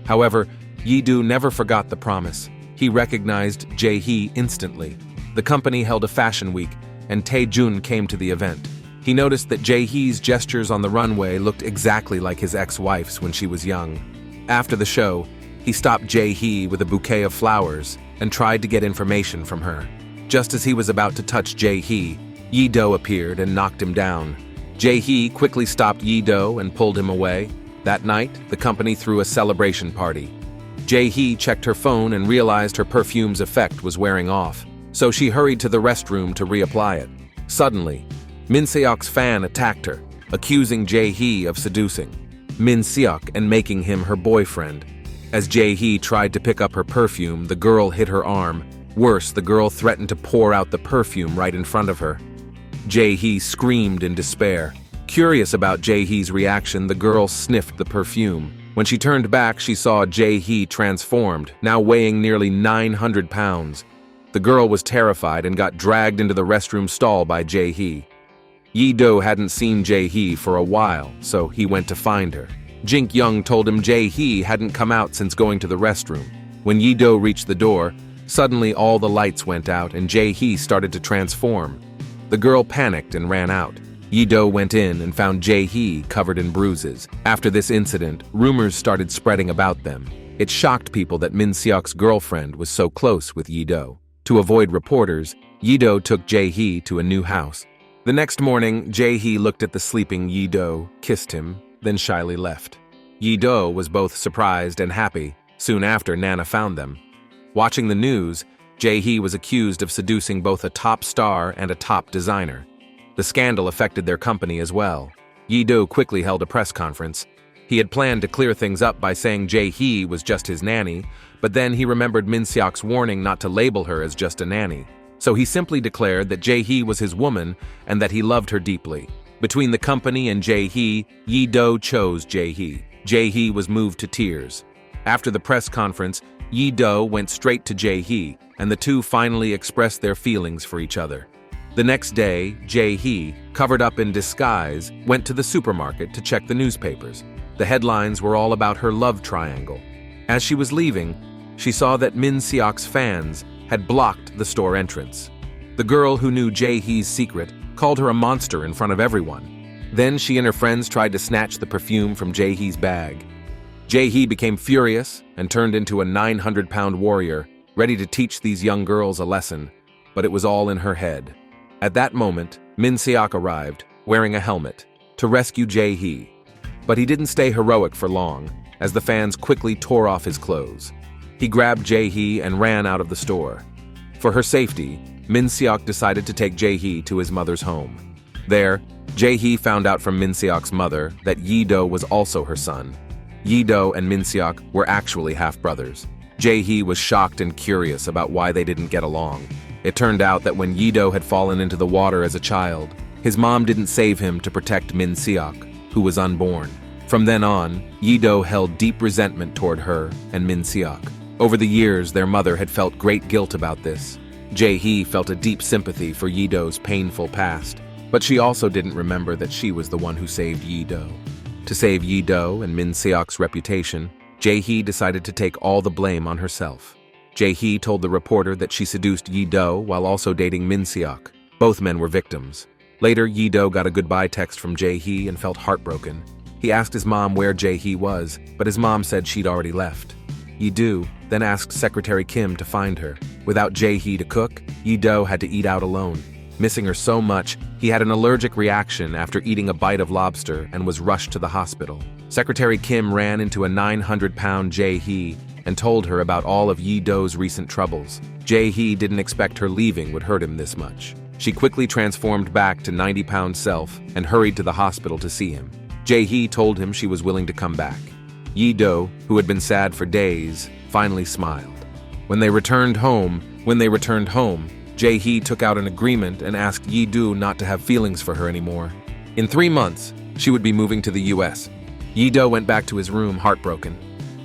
However, Ye-do never forgot the promise. He recognized Jae-hee instantly. The company held a fashion week, and Tae-jun came to the event. He noticed that Jae-hee's gestures on the runway looked exactly like his ex-wife's when she was young. After the show, he stopped Jae-hee with a bouquet of flowers and tried to get information from her. Just as he was about to touch Jae-hee, Ye-do appeared and knocked him down. Jae-hee quickly stopped Ye-do and pulled him away. That night, the company threw a celebration party. Jae-hee checked her phone and realized her perfume's effect was wearing off, so she hurried to the restroom to reapply it. Suddenly, Min Seok's fan attacked her, accusing Jae-hee of seducing Min Seok and making him her boyfriend. As Jae-hee tried to pick up her perfume, the girl hit her arm. Worse, the girl threatened to pour out the perfume right in front of her. Jae-hee screamed in despair. Curious about Jae-hee's reaction, the girl sniffed the perfume. When she turned back, she saw Jae-hee transformed, now weighing nearly 900 pounds. The girl was terrified and got dragged into the restroom stall by Jae-hee. Ye-do hadn't seen Jae-hee for a while, so he went to find her. Jink-young told him Jae-hee hadn't come out since going to the restroom. When Ye-do reached the door, suddenly all the lights went out and Jae-hee started to transform. The girl panicked and ran out. Ye-do went in and found Jae-hee covered in bruises. After this incident, rumors started spreading about them. It shocked people that Min Seok's girlfriend was so close with Ye-do. To avoid reporters, Ye-do took Jae-hee to a new house. The next morning, Jae-hee looked at the sleeping Ye-do, kissed him, then shyly left. Ye-do was both surprised and happy. Soon after, Nana found them. Watching the news, Jae-hee was accused of seducing both a top star and a top designer. The scandal affected their company as well. Ye-do quickly held a press conference. He had planned to clear things up by saying Jae-hee was just his nanny, but then he remembered Min Seok's warning not to label her as just a nanny. So he simply declared that Jae-hee was his woman and that he loved her deeply. Between the company and Jae-hee, Ye-do chose Jae-hee. Jae-hee was moved to tears. After the press conference, Ye-do went straight to Jae-hee, and the two finally expressed their feelings for each other. The next day, Jae-hee, covered up in disguise, went to the supermarket to check the newspapers. The headlines were all about her love triangle. As she was leaving, she saw that Min Seok's fans had blocked the store entrance. The girl who knew Jae-hee's secret called her a monster in front of everyone. Then she and her friends tried to snatch the perfume from Jae-hee's bag. Jae-hee became furious and turned into a 900-pound warrior, ready to teach these young girls a lesson, but it was all in her head. At that moment, Min Seok arrived, wearing a helmet, to rescue Jae-hee. But he didn't stay heroic for long, as the fans quickly tore off his clothes. He grabbed Jae-hee and ran out of the store. For her safety, Min Seok decided to take Jae-hee to his mother's home. There, Jae-hee found out from Min Seok's mother that Ye-do was also her son. Ye-do and Min Seok were actually half-brothers. Jae-hee was shocked and curious about why they didn't get along. It turned out that when Ye-do had fallen into the water as a child, his mom didn't save him to protect Min Seok, who was unborn. From then on, Ye-do held deep resentment toward her and Min Seok. Over the years, their mother had felt great guilt about this. Jae-hee felt a deep sympathy for Ye-do's painful past, but she also didn't remember that she was the one who saved Ye-do. To save Ye-do and Min Seok's reputation, Jae-hee decided to take all the blame on herself. Jae-hee told the reporter that she seduced Ye-do while also dating Min Seok. Both men were victims. Later, Ye-do got a goodbye text from Jae-hee and felt heartbroken. He asked his mom where Jae-hee was, but his mom said she'd already left. Ye-do then asked Secretary Kim to find her. Without Jae-hee to cook, Ye-do had to eat out alone. Missing her so much, he had an allergic reaction after eating a bite of lobster and was rushed to the hospital. Secretary Kim ran into a 900-pound Jae-hee and told her about all of Ye-do's recent troubles. Jae-hee didn't expect her leaving would hurt him this much. She quickly transformed back to 90-pound self and hurried to the hospital to see him. Jae-hee told him she was willing to come back. Ye-do, who had been sad for days, finally smiled. When they returned home, Jae-hee took out an agreement and asked Ye-do not to have feelings for her anymore. In 3 months, she would be moving to the US. Ye-do went back to his room heartbroken.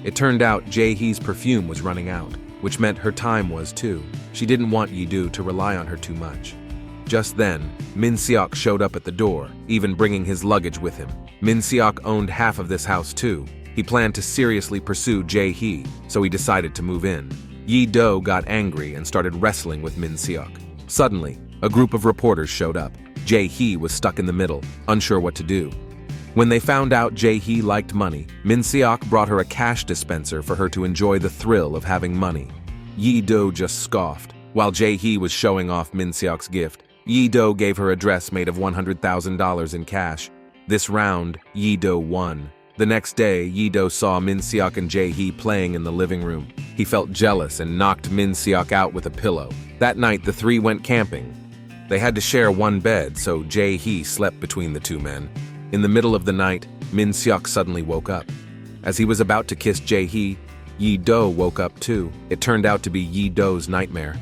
It turned out Jae-hee's perfume was running out, which meant her time was too. She didn't want Ye-do to rely on her too much. Just then, Min Seok showed up at the door, even bringing his luggage with him. Min Seok owned half of this house too. He planned to seriously pursue Jae-hee, so he decided to move in. Ye-do got angry and started wrestling with Min Seok. Suddenly, a group of reporters showed up. Jae-hee was stuck in the middle, unsure what to do. When they found out Jae-hee liked money, Min Seok brought her a cash dispenser for her to enjoy the thrill of having money. Ye-do just scoffed. While Jae-hee was showing off Min Seok's gift, Ye-do gave her a dress made of $100,000 in cash. This round, Ye-do won. The next day, Ye-do saw Min Seok and Jae-hee playing in the living room. He felt jealous and knocked Min Seok out with a pillow. That night, the three went camping. They had to share one bed, so Jae-hee slept between the two men. In the middle of the night, Min Seok suddenly woke up. As he was about to kiss Jae-hee, Ye-do woke up too. It turned out to be Ye-do's nightmare.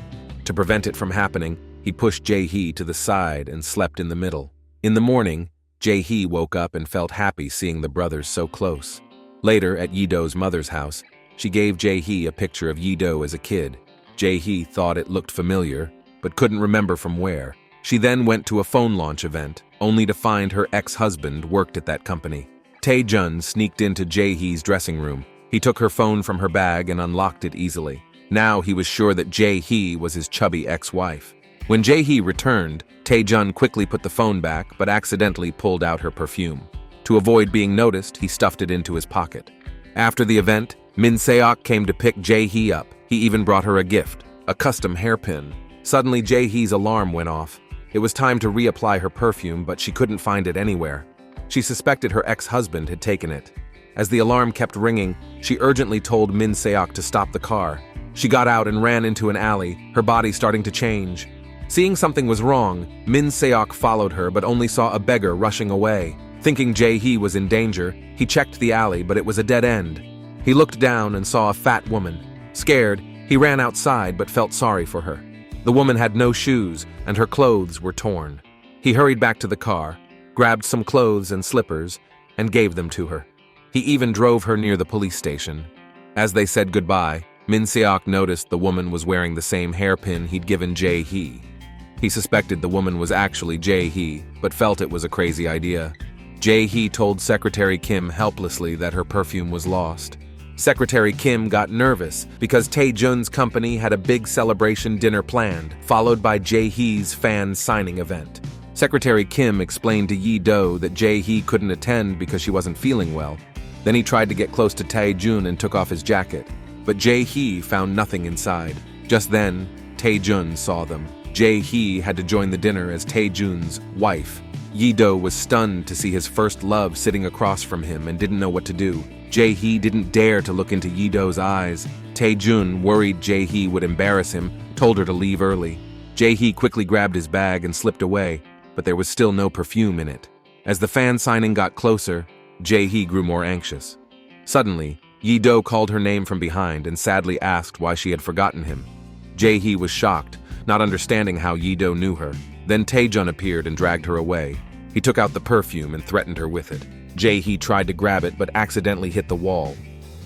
To prevent it from happening, he pushed Jae-hee to the side and slept in the middle. In the morning, Jae-hee woke up and felt happy seeing the brothers so close. Later, at Ye-do's mother's house, she gave Jae-hee a picture of Ye-do as a kid. Jae-hee thought it looked familiar, but couldn't remember from where. She then went to a phone launch event, only to find her ex-husband worked at that company. Tae-jun sneaked into Jae-hee's dressing room. He took her phone from her bag and unlocked it easily. Now he was sure that Jae-hee was his chubby ex-wife. When Jae-hee returned, Tae-jun quickly put the phone back but accidentally pulled out her perfume. To avoid being noticed, he stuffed it into his pocket. After the event, Min Seok came to pick Jae-hee up. He even brought her a gift, a custom hairpin. Suddenly, Jae-hee's alarm went off. It was time to reapply her perfume, but she couldn't find it anywhere. She suspected her ex-husband had taken it. As the alarm kept ringing, she urgently told Min Seok to stop the car. She got out and ran into an alley, her body starting to change. Seeing something was wrong, Min Seok followed her but only saw a beggar rushing away. Thinking Jae-hee was in danger, he checked the alley, but it was a dead end. He looked down and saw a fat woman. Scared, he ran outside but felt sorry for her. The woman had no shoes, and her clothes were torn. He hurried back to the car, grabbed some clothes and slippers, and gave them to her. He even drove her near the police station. As they said goodbye, Min Seok noticed the woman was wearing the same hairpin he'd given Jae-hee. He suspected the woman was actually Jae-hee, but felt it was a crazy idea. Jae-hee told Secretary Kim helplessly that her perfume was lost. Secretary Kim got nervous because Tae-jun's company had a big celebration dinner planned, followed by Jae-hee's fan signing event. Secretary Kim explained to Ye-do that Jae-hee couldn't attend because she wasn't feeling well. Then he tried to get close to Tae-jun and took off his jacket. But Jae-hee found nothing inside. Just then, Tae-jun saw them. Jae-hee had to join the dinner as Tae-jun's wife. Ye-do was stunned to see his first love sitting across from him and didn't know what to do. Jae-hee didn't dare to look into Ye-do's eyes. Tae-jun, worried Jae-hee would embarrass him, told her to leave early. Jae-hee quickly grabbed his bag and slipped away, but there was still no perfume in it. As the fan signing got closer, Jae-hee grew more anxious. Suddenly, Ye-do called her name from behind and sadly asked why she had forgotten him. Jae-hee was shocked, not understanding how Ye-do knew her. Then Tae-jun appeared and dragged her away. He took out the perfume and threatened her with it. Jae-hee tried to grab it but accidentally hit the wall.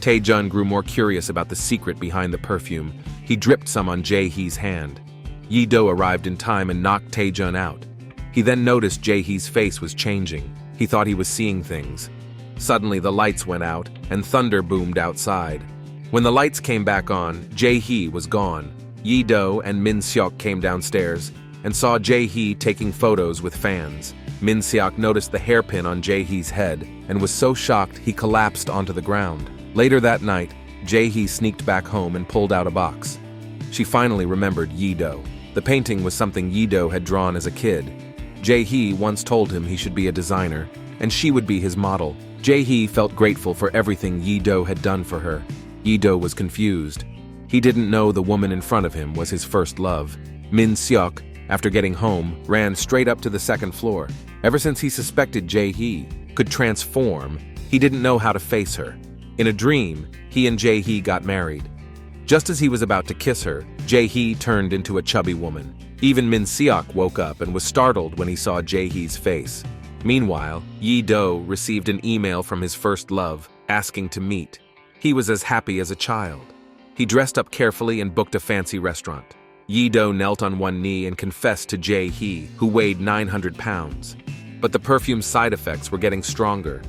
Tae-jun grew more curious about the secret behind the perfume. He dripped some on Jae-hee's hand. Ye-do arrived in time and knocked Tae-jun out. He then noticed Jae-hee's face was changing. He thought he was seeing things. Suddenly the lights went out and thunder boomed outside. When the lights came back on, Jae-hee was gone. Ye-do and Min Seok came downstairs and saw Jae-hee taking photos with fans. Min Seok noticed the hairpin on Jae-hee's head and was so shocked he collapsed onto the ground. Later that night, Jae-hee sneaked back home and pulled out a box. She finally remembered Ye-do. The painting was something Ye-do had drawn as a kid. Jae-hee once told him he should be a designer, and she would be his model. Jae-hee felt grateful for everything Ye-do had done for her. Ye-do was confused. He didn't know the woman in front of him was his first love. Min Seok, after getting home, ran straight up to the second floor. Ever since he suspected Jae-hee could transform, he didn't know how to face her. In a dream, he and Jae-hee got married. Just as he was about to kiss her, Jae-hee turned into a chubby woman. Even Min Seok woke up and was startled when he saw Jae-hee's face. Meanwhile, Ye-do received an email from his first love, asking to meet. He was as happy as a child. He dressed up carefully and booked a fancy restaurant. Ye-do knelt on one knee and confessed to Jae-hee, who weighed 900 pounds. But the perfume's side effects were getting stronger.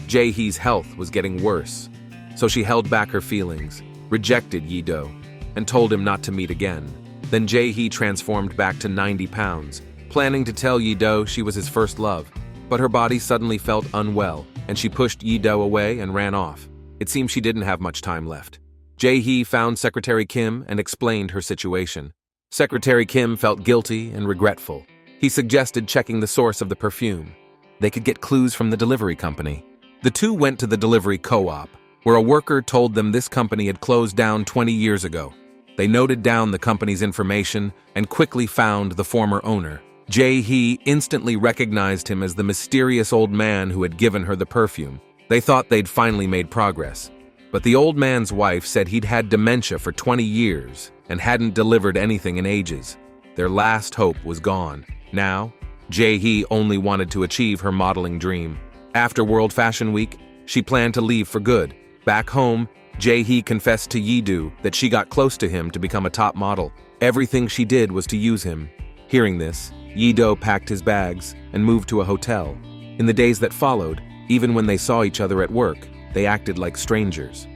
Jae-hee's health was getting worse. So she held back her feelings, rejected Ye-do, and told him not to meet again. Then Jae-hee transformed back to 90 pounds, planning to tell Ye-do she was his first love. But her body suddenly felt unwell, and she pushed Ye-do away and ran off. It seemed she didn't have much time left. Jae-hee found Secretary Kim and explained her situation. Secretary Kim felt guilty and regretful. He suggested checking the source of the perfume. They could get clues from the delivery company. The two went to the delivery co-op, where a worker told them this company had closed down 20 years ago. They noted down the company's information and quickly found the former owner. Jae-hee instantly recognized him as the mysterious old man who had given her the perfume. They thought they'd finally made progress. But the old man's wife said he'd had dementia for 20 years and hadn't delivered anything in ages. Their last hope was gone. Now, Jae-hee only wanted to achieve her modeling dream. After World Fashion Week, she planned to leave for good. Back home, Jae-hee confessed to Ye-do that she got close to him to become a top model. Everything she did was to use him. Hearing this, Ye-do packed his bags and moved to a hotel. In the days that followed, even when they saw each other at work, they acted like strangers.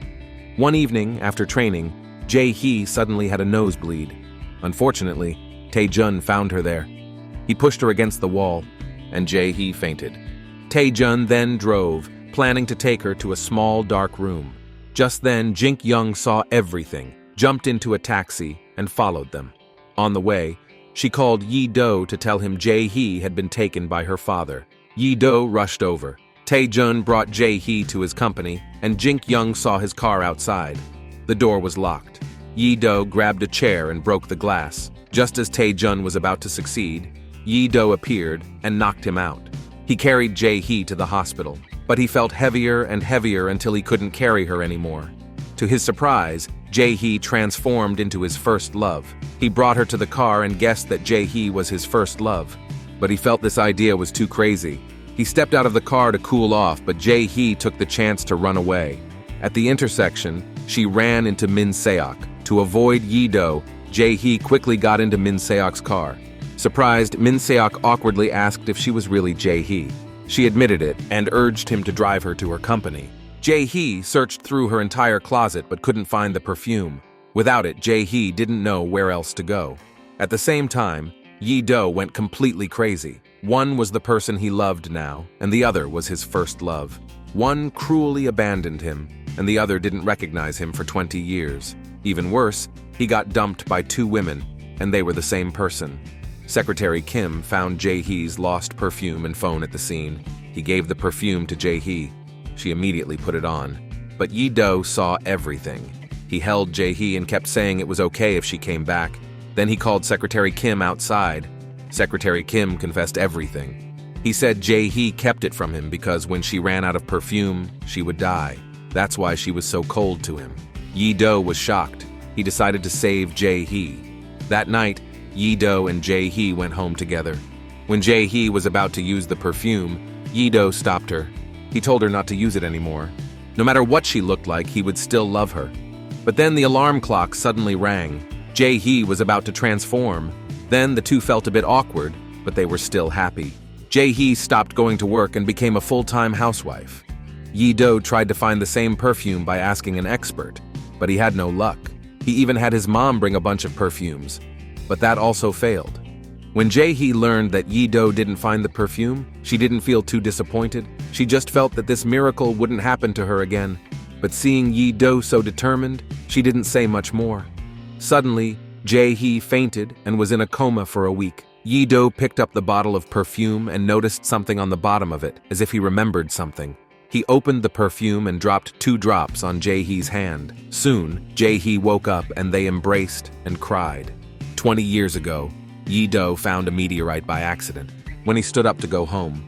One evening, after training, Jae-hee suddenly had a nosebleed. Unfortunately, Tae-jun found her there. He pushed her against the wall, and Jae-hee fainted. Tae-jun then drove, planning to take her to a small, dark room. Just then, Jink-young saw everything, jumped into a taxi, and followed them. On the way, She called Ye-do to tell him Jae-hee had been taken by her father. Ye-do rushed over. Tae-jun brought Jae-hee to his company, and Jink-young saw his car outside. The door was locked. Ye-do grabbed a chair and broke the glass. Just as Tae-jun was about to succeed, Ye-do appeared and knocked him out. He carried Jae-hee to the hospital, but he felt heavier and heavier until he couldn't carry her anymore. To his surprise, Jae-hee transformed into his first love. He brought her to the car and guessed that Jae-hee was his first love. But he felt this idea was too crazy. He stepped out of the car to cool off, but Jae-hee took the chance to run away. At the intersection, she ran into Min Seok. To avoid Ye-do, Jae-hee quickly got into Min Seok's car. Surprised, Min Seok awkwardly asked if she was really Jae-hee. She admitted it and urged him to drive her to her company. Jae-hee searched through her entire closet but couldn't find the perfume. Without it, Jae-hee didn't know where else to go. At the same time, Ye-do went completely crazy. One was the person he loved now, and the other was his first love. One cruelly abandoned him, and the other didn't recognize him for 20 years. Even worse, he got dumped by 2 women, and they were the same person. Secretary Kim found Jae-hee's lost perfume and phone at the scene. He gave the perfume to Jae-hee. She immediately put it on. But Ye-do saw everything. He held Jae-hee and kept saying it was okay if she came back. Then he called Secretary Kim outside. Secretary Kim confessed everything. He said Jae-hee kept it from him because when she ran out of perfume, she would die. That's why she was so cold to him. Ye-do was shocked. He decided to save Jae-hee. That night, Ye-do and Jae-hee went home together. When Jae-hee was about to use the perfume, Ye-do stopped her. He told her not to use it anymore. No matter what she looked like, he would still love her. But then the alarm clock suddenly rang. Jae-hee was about to transform. Then the two felt a bit awkward, but they were still happy. Jae-hee stopped going to work and became a full-time housewife. Ye-do tried to find the same perfume by asking an expert, but he had no luck. He even had his mom bring a bunch of perfumes, but that also failed. When Jae-hee learned that Ye-do didn't find the perfume, she didn't feel too disappointed. She just felt that this miracle wouldn't happen to her again. But seeing Ye-do so determined, she didn't say much more. Suddenly, Jae-hee fainted and was in a coma for a week. Ye-do picked up the bottle of perfume and noticed something on the bottom of it, as if he remembered something. He opened the perfume and dropped 2 drops on Jae-hee's hand. Soon, Jae-hee woke up and they embraced and cried. 20 years ago, Ye-do found a meteorite by accident. When he stood up to go home,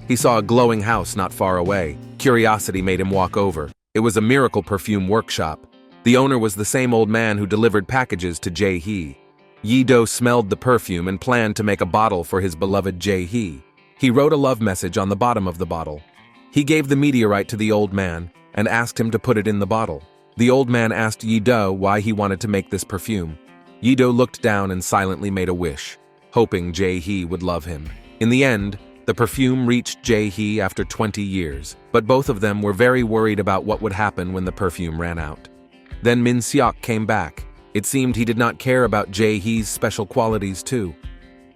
he saw a glowing house not far away. Curiosity made him walk over. It was a miracle perfume workshop. The owner was the same old man who delivered packages to Jae-hee. Ye-do smelled the perfume and planned to make a bottle for his beloved Jae-hee. He wrote a love message on the bottom of the bottle. He gave the meteorite to the old man and asked him to put it in the bottle. The old man asked Ye-do why he wanted to make this perfume. Ye-do looked down and silently made a wish, hoping Jae-hee would love him. In the end, the perfume reached Jae-hee after 20 years, but both of them were very worried about what would happen when the perfume ran out. Then Min Seok came back. It seemed he did not care about Jae-hee's special qualities too.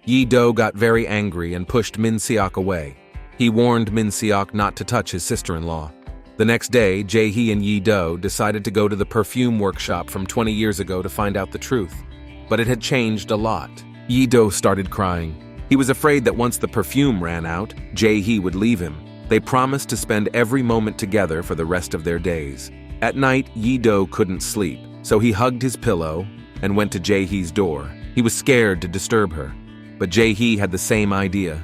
Ye-do got very angry and pushed Min Seok away. He warned Min Seok not to touch his sister-in-law. The next day, Jae-hee and Ye-do decided to go to the perfume workshop from 20 years ago to find out the truth. But it had changed a lot. Ye-do started crying. He was afraid that once the perfume ran out, Jae-hee would leave him. They promised to spend every moment together for the rest of their days. At night, Ye-do couldn't sleep, so he hugged his pillow and went to Jae-hee's door. He was scared to disturb her, but Jae-hee had the same idea.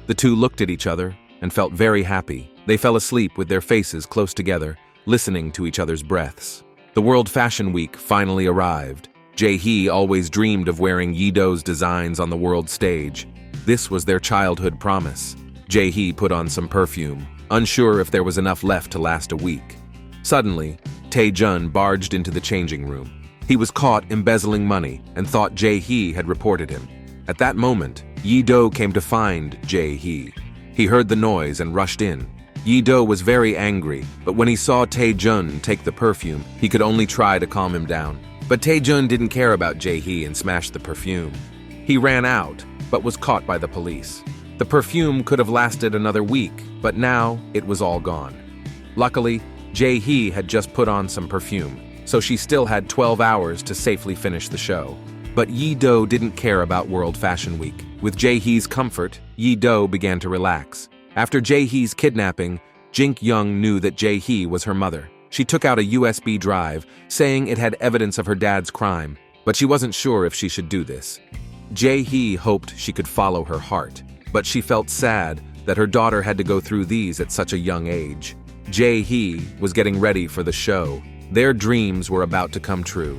The two looked at each other and felt very happy. They fell asleep with their faces close together, listening to each other's breaths. The World Fashion Week finally arrived. Jae-hee always dreamed of wearing Ye-do's designs on the world stage. This was their childhood promise. Jae-hee put on some perfume, unsure if there was enough left to last a week. Suddenly, Tae-jun barged into the changing room. He was caught embezzling money and thought Jae-hee had reported him. At that moment, Ye-do came to find Jae-hee. He heard the noise and rushed in. Ye-do was very angry, but when he saw Tae-jun take the perfume, he could only try to calm him down. But Tae-jun didn't care about Jae-hee and smashed the perfume. He ran out, but was caught by the police. The perfume could have lasted another week, but now it was all gone. Luckily, Jae-hee had just put on some perfume, so she still had 12 hours to safely finish the show. But Ye-do didn't care about World Fashion Week. With Jae-hee's comfort, Ye-do began to relax. After Jae-hee's kidnapping, Jin-young knew that Jae-hee was her mother. She took out a USB drive, saying it had evidence of her dad's crime, but she wasn't sure if she should do this. Jae-hee hoped she could follow her heart, but she felt sad that her daughter had to go through these at such a young age. Jae-hee was getting ready for the show. Their dreams were about to come true.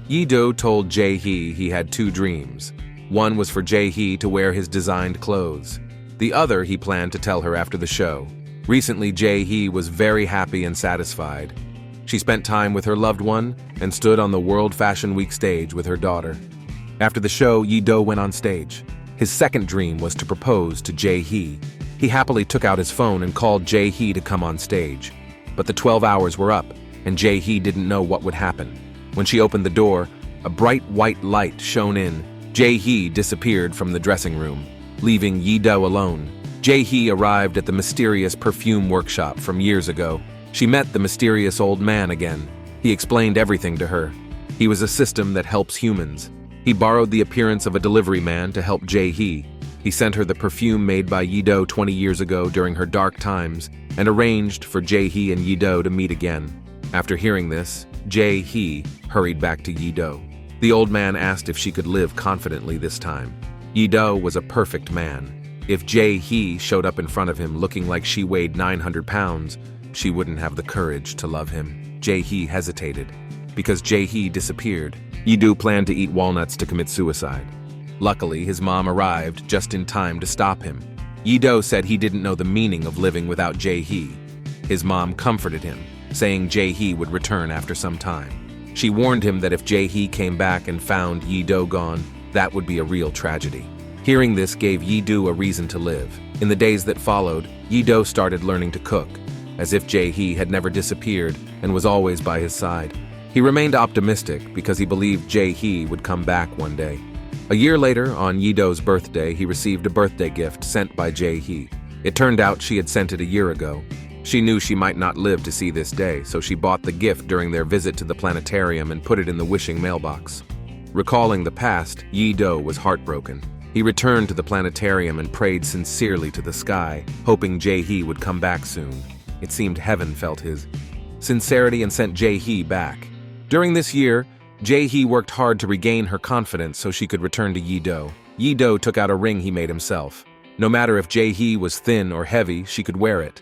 Ye-do told Jae-hee he had two dreams. One was for Jae-hee to wear his designed clothes. The other he planned to tell her after the show. Recently, Jae-hee was very happy and satisfied. She spent time with her loved one and stood on the World Fashion Week stage with her daughter. After the show, Ye-do went on stage. His second dream was to propose to Jae-hee. He happily took out his phone and called Jae-hee to come on stage. But the 12 hours were up, and Jae-hee didn't know what would happen. When she opened the door, a bright white light shone in. Jae-hee disappeared from the dressing room, leaving Ye-do alone. Jae-hee arrived at the mysterious perfume workshop from years ago. She met the mysterious old man again. He explained everything to her. He was a system that helps humans. He borrowed the appearance of a delivery man to help Jae-hee. He sent her the perfume made by Ye-do 20 years ago during her dark times and arranged for Jae-hee and Ye-do to meet again. After hearing this, Jae-hee hurried back to Ye-do. The old man asked if she could live confidently this time. Ye-do was a perfect man. If Jae-hee showed up in front of him looking like she weighed 900 pounds, she wouldn't have the courage to love him. Jae-hee hesitated. Because Jae-hee disappeared, Ye-do planned to eat walnuts to commit suicide. Luckily, his mom arrived just in time to stop him. Ye-do said he didn't know the meaning of living without Jae-hee. His mom comforted him, saying Jae-hee would return after some time. She warned him that if Jae-hee came back and found Ye-do gone, that would be a real tragedy. Hearing this gave Ye-do a reason to live. In the days that followed, Ye-do started learning to cook, as if Jae-hee had never disappeared and was always by his side. He remained optimistic because he believed Jae-hee would come back one day. A year later, on Ye-do's birthday, he received a birthday gift sent by Jae-hee. It turned out she had sent it a year ago. She knew she might not live to see this day, so she bought the gift during their visit to the planetarium and put it in the wishing mailbox. Recalling the past, Ye-do was heartbroken. He returned to the planetarium and prayed sincerely to the sky, hoping Jae-hee would come back soon. It seemed heaven felt his sincerity and sent Jae-hee back. During this year, Jae-hee worked hard to regain her confidence so she could return to Ye-do. Ye-do took out a ring he made himself. No matter if Jae-hee was thin or heavy, she could wear it.